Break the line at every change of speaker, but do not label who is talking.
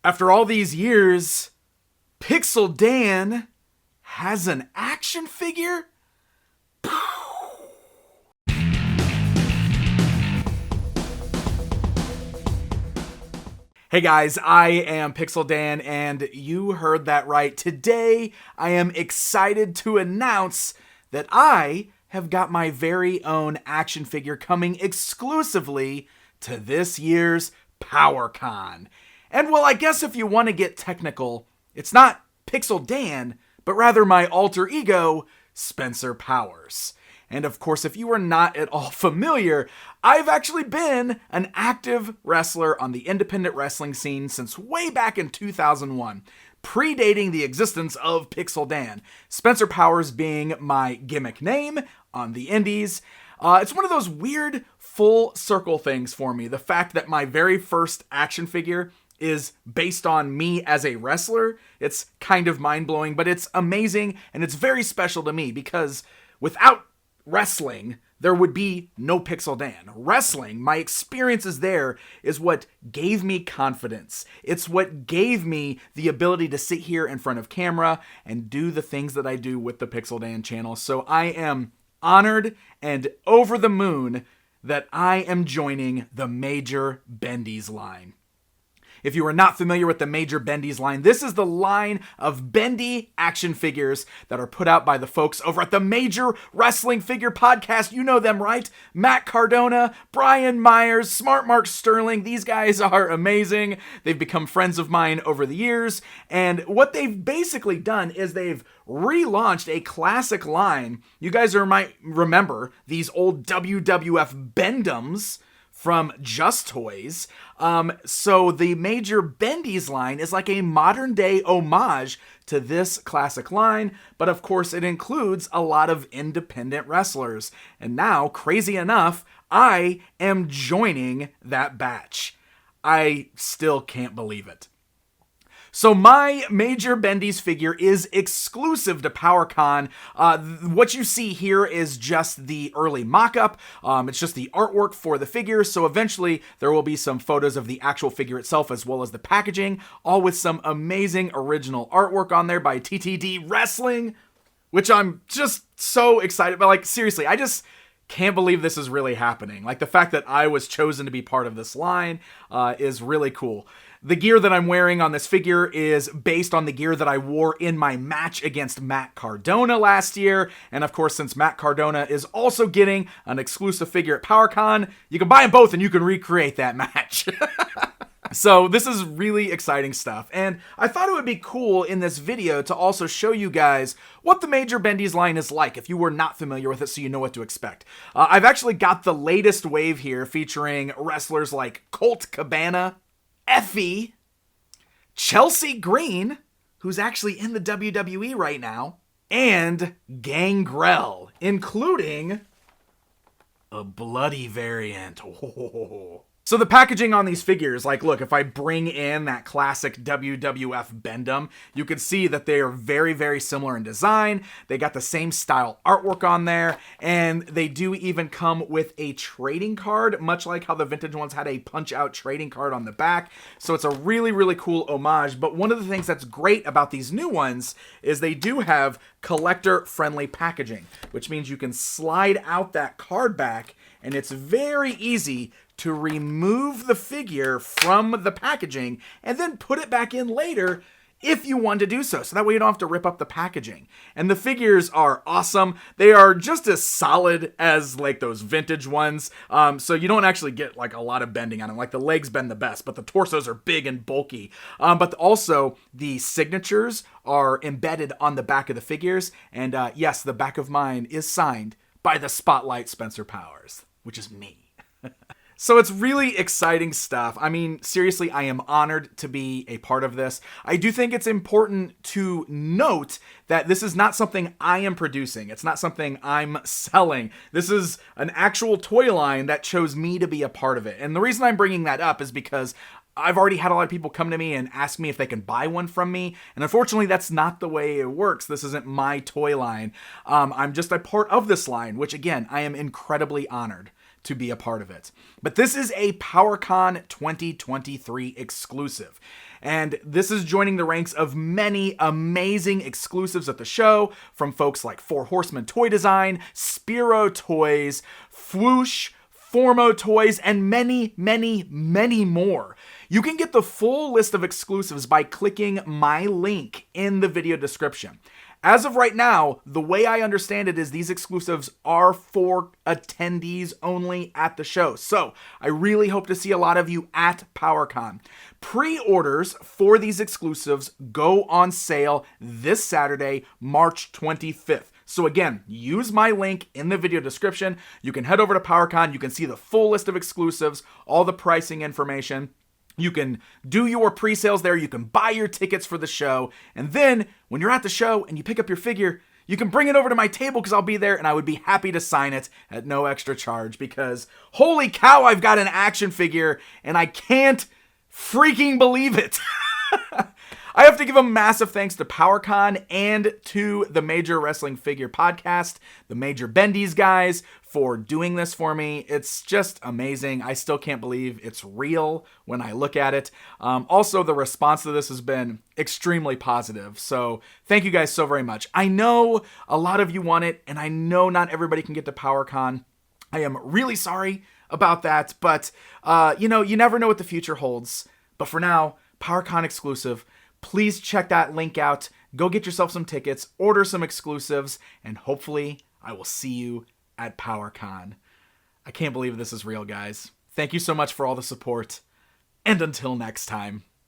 After all these years, Pixel Dan has an action figure? Hey guys, I am Pixel Dan, and you heard that right. Today, I am excited to announce that I have got my very own action figure coming exclusively to this year's PowerCon. And well, I guess if you want to get technical, it's not Pixel Dan, but rather my alter ego, Spencer Powers. And of course, if you are not at all familiar, I've actually been an active wrestler on the independent wrestling scene since way back in 2001, predating the existence of Pixel Dan, Spencer Powers being my gimmick name on the indies. It's one of those weird full circle things for me, the fact that my very first action figure is based on me as a wrestler. It's kind of mind-blowing, but it's amazing, and it's very special to me because without wrestling, there would be no Pixel Dan. Wrestling, my experiences there, is what gave me confidence. It's what gave me the ability to sit here in front of camera and do the things that I do with the Pixel Dan channel. So I am honored and over the moon that I am joining the Major Bendy's line. If you are not familiar with the Major Bendy's line, this is the line of Bendy action figures that are put out by the folks over at the Major Wrestling Figure Podcast. You know them, right? Matt Cardona, Brian Myers, Smart Mark Sterling. These guys are amazing. They've become friends of mine over the years. And what they've basically done is they've relaunched a classic line. You guys might remember these old WWF Bendums from Just Toys. So the Major Bendy's line is like a modern day homage to this classic line, but of course it includes a lot of independent wrestlers. And now, crazy enough, I am joining that batch. I still can't believe it. So my Major Bendy's figure is exclusive to PowerCon. What you see here is just the early mock-up. It's just the artwork for the figure, so eventually there will be some photos of the actual figure itself as well as the packaging, all with some amazing original artwork on there by TTD Wrestling, which I'm just so excited about. Like, seriously, I just can't believe this is really happening. Like, the fact that I was chosen to be part of this line is really cool. The gear that I'm wearing on this figure is based on the gear that I wore in my match against Matt Cardona last year. And of course, since Matt Cardona is also getting an exclusive figure at PowerCon, you can buy them both and you can recreate that match. So this is really exciting stuff. And I thought it would be cool in this video to also show you guys what the Major Bendy's line is like if you were not familiar with it, so you know what to expect. I've actually got the latest wave here featuring wrestlers like Colt Cabana, Effie, Chelsea Green, who's actually in the WWE right now, and Gangrel, including a bloody variant. Oh. So the packaging on these figures, like, look, if I bring in that classic WWF Bendum, you can see that they are very, very similar in design. They got the same style artwork on there, and they do even come with a trading card, much like how the vintage ones had a punch-out trading card on the back. So it's a really, really cool homage. But one of the things that's great about these new ones is they do have collector-friendly packaging, which means you can slide out that card back, and it's very easy to remove the figure from the packaging and then put it back in later if you want to do so. So that way you don't have to rip up the packaging. And the figures are awesome. They are just as solid as like those vintage ones. So you don't actually get like a lot of bending on them. Like the legs bend the best, but the torsos are big and bulky. But also the signatures are embedded on the back of the figures. And yes, the back of mine is signed by the Spotlight Spencer Powers, which is me. So it's really exciting stuff. I mean, seriously, I am honored to be a part of this. I do think it's important to note that this is not something I am producing. It's not something I'm selling. This is an actual toy line that chose me to be a part of it. And the reason I'm bringing that up is because I've already had a lot of people come to me and ask me if they can buy one from me. And unfortunately, that's not the way it works. This isn't my toy line. I'm just a part of this line, which again, I am incredibly honored to be a part of it. But this is a PowerCon 2023 exclusive. And this is joining the ranks of many amazing exclusives at the show from folks like Four Horsemen Toy Design, Spiro Toys, Fwoosh, Formo Toys, and many, many, many more. You can get the full list of exclusives by clicking my link in the video description. As of right now, the way I understand it is these exclusives are for attendees only at the show. So I really hope to see a lot of you at PowerCon. Pre-orders for these exclusives go on sale this Saturday, March 25th. So again, use my link in the video description. You can head over to PowerCon. You can see the full list of exclusives, all the pricing information. You can do your pre-sales there. You can buy your tickets for the show. And then when you're at the show and you pick up your figure, you can bring it over to my table because I'll be there and I would be happy to sign it at no extra charge because holy cow, I've got an action figure and I can't freaking believe it. I have to give a massive thanks to PowerCon and to the Major Wrestling Figure Podcast, the Major Bendy's guys, for doing this for me. It's just amazing. I still can't believe it's real when I look at it. Also, the response to this has been extremely positive. So thank you guys so very much. I know a lot of you want it, and I know not everybody can get to PowerCon. I am really sorry about that, but you never know what the future holds. But for now, PowerCon exclusive. Please check that link out. Go get yourself some tickets, order some exclusives, and hopefully I will see you at PowerCon. I can't believe this is real, guys. Thank you so much for all the support, and until next time.